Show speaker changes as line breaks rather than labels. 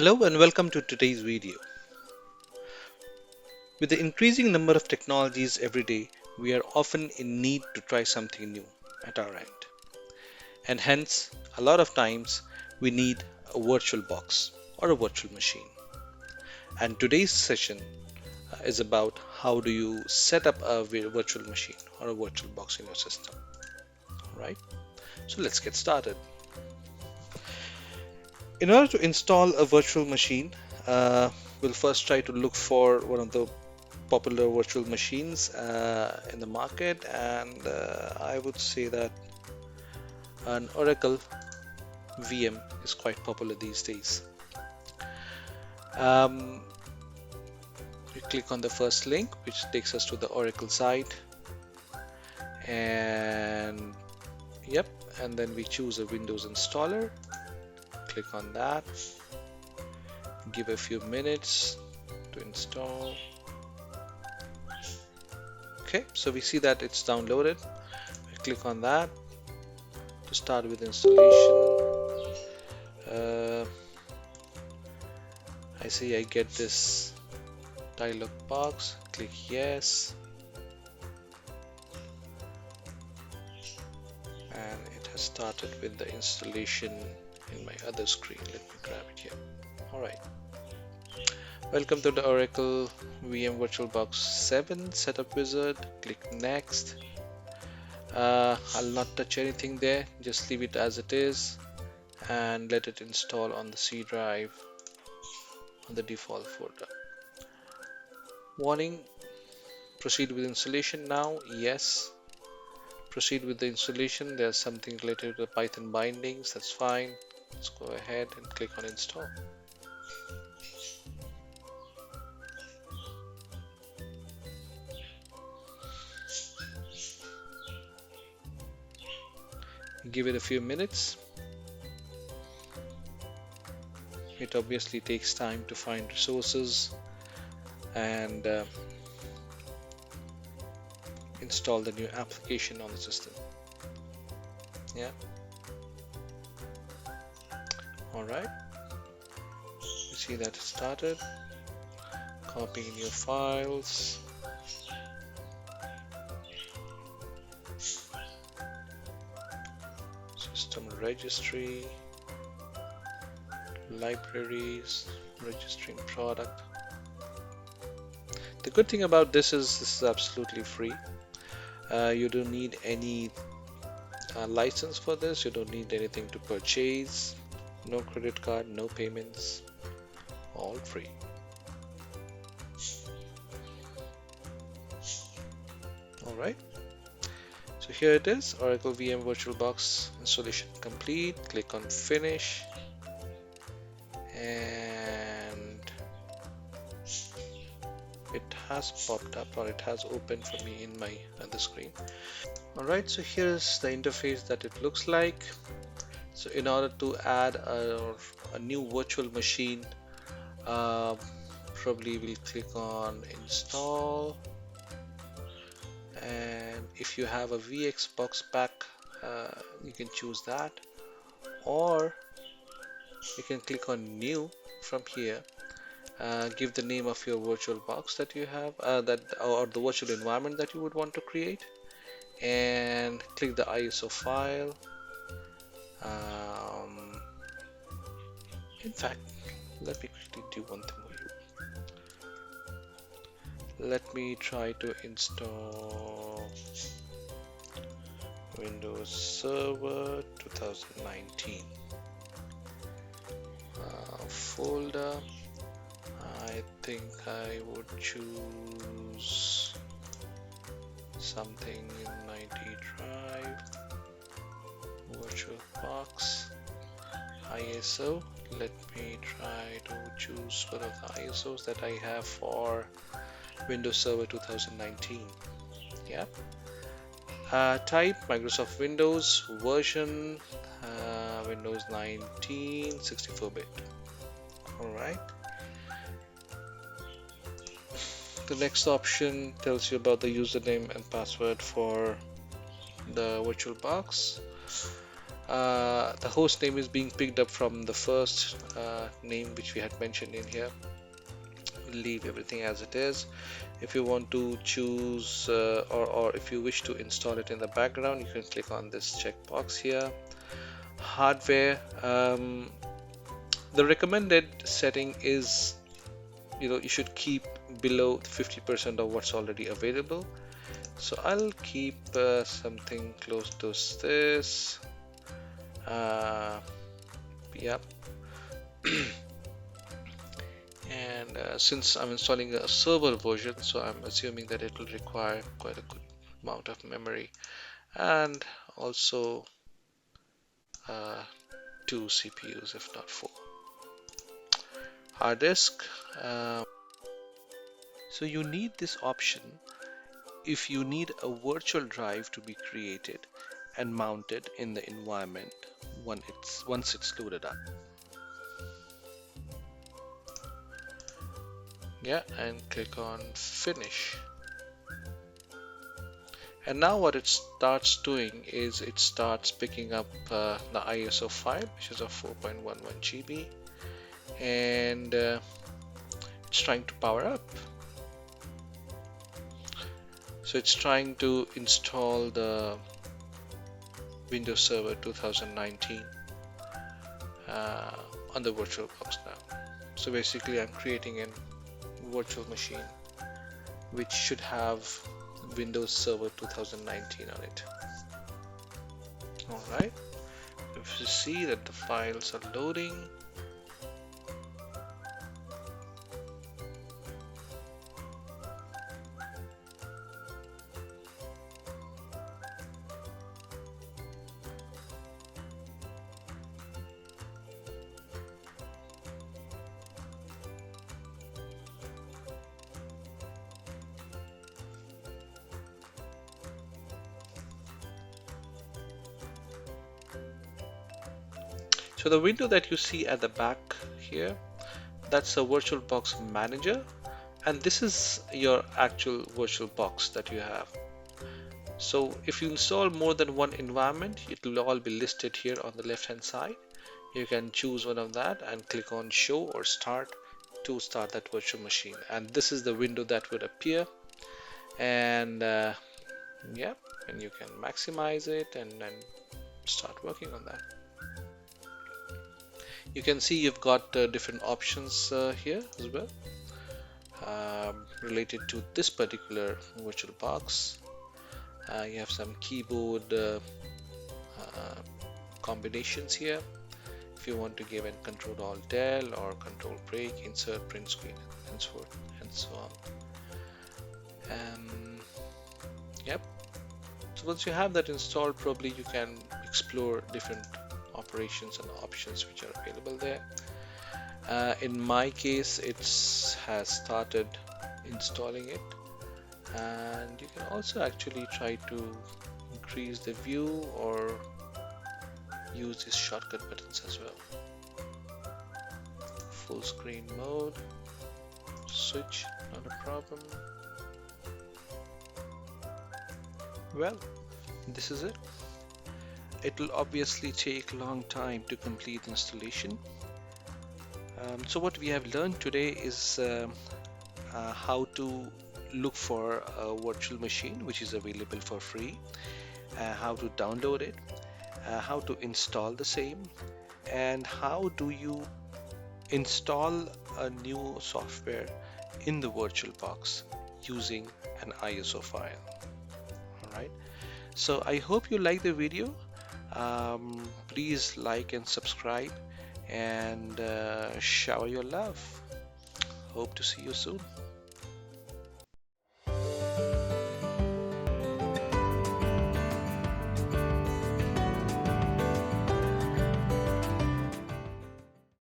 Hello and welcome to today's video. With the increasing number of technologies every day, we are often in need to try something new at our end. And hence, a lot of times we need a virtual box or a virtual machine. And today's session is about how do you set up a virtual machine or a virtual box in your system. Alright, so let's get started. In order to install a virtual machine, we'll first try to look for one of the popular virtual machines in the market, and I would say that an Oracle VM is quite popular these days. We click on the first link, which takes us to the Oracle site, and yep, and then we choose a Windows installer. Click on that, give a few minutes to install. Okay, so we see that it's downloaded. We click on that to start with installation. I see I get this dialog box. Click yes, and it has started with the installation in my other screen. Let me grab it here. Alright, welcome to the Oracle VM VirtualBox 7 setup wizard. Click next. I'll not touch anything there, just leave it as it is and let it install on the C drive on the default folder. Warning, proceed with installation now. Yes, proceed with the installation. There's something related to the Python bindings, that's fine. Let's go ahead and click on install. Give it a few minutes. It obviously takes time to find resources and install the new application on the system. Yeah. Alright. You see that it started. Copying new files. System registry. Libraries. Registering product. The good thing about this is absolutely free. You don't need any license for this. You don't need anything to purchase. No credit card, no payments, all free. Alright, so here it is, Oracle VM VirtualBox installation complete. Click on finish, and it has popped up, or it has opened for me in my other screen. Alright, so here's the interface that it looks like. So in order to add a new virtual machine, probably we'll click on install, and if you have a vBox pack, you can choose that, or you can click on new from here. Give the name of your virtual box that you have, or the virtual environment that you would want to create, and click the ISO file. In fact, let me quickly do one thing for you. Let me try to install Windows Server 2019 folder. I think I would choose something in my D drive. VirtualBox ISO. Let me try to choose one of the ISOs that I have for Windows Server 2019. Yeah. Type Microsoft Windows, version Windows 19 64-bit. Alright. The next option tells you about the username and password for the VirtualBox. The host name is being picked up from the first name which we had mentioned in here. Leave everything as it is. If you want to choose or if you wish to install it in the background, you can click on this checkbox here. Hardware, the recommended setting is, you should keep below 50% of what's already available. So I'll keep something close to this. Yep. And since I'm installing a server version, so I'm assuming that it will require quite a good amount of memory, and also uh, 2 CPUs, if not 4. Hard disk. So you need this option if you need a virtual drive to be created and mounted in the environment once it's loaded up. Yeah, and click on finish. And now what it starts doing is it starts picking up the ISO file, which is of 4.11 GB, and it's trying to power up. So it's trying to install the Windows Server 2019 on the VirtualBox now. So basically I'm creating a virtual machine which should have Windows Server 2019 on it. Alright, if you see that the files are loading, so the window that you see at the back here, that's a VirtualBox manager, and this is your actual VirtualBox that you have. So if you install more than one environment, it will all be listed here on the left hand side. You can choose one of that and click on show or start to start that virtual machine, and this is the window that would appear. And yeah, and you can maximize it and then start working on that. You can see you've got different options here as well related to this particular VirtualBox. You have some keyboard combinations here. If you want to give it Control Alt Del or Control Break, Insert, Print Screen, and so forth and so on. Yep. So once you have that installed, probably you can explore different operations and options which are available there. In my case, it has started installing it, and you can also actually try to increase the view or use these shortcut buttons as well. Full screen mode, switch, not a problem. Well, this is it. It will obviously take a long time to complete installation. So what we have learned today is how to look for a virtual machine which is available for free, how to download it, how to install the same, and how do you install a new software in the VirtualBox using an ISO file. Alright, so I hope you like the video. Please like and subscribe and shower your love. Hope to see you soon.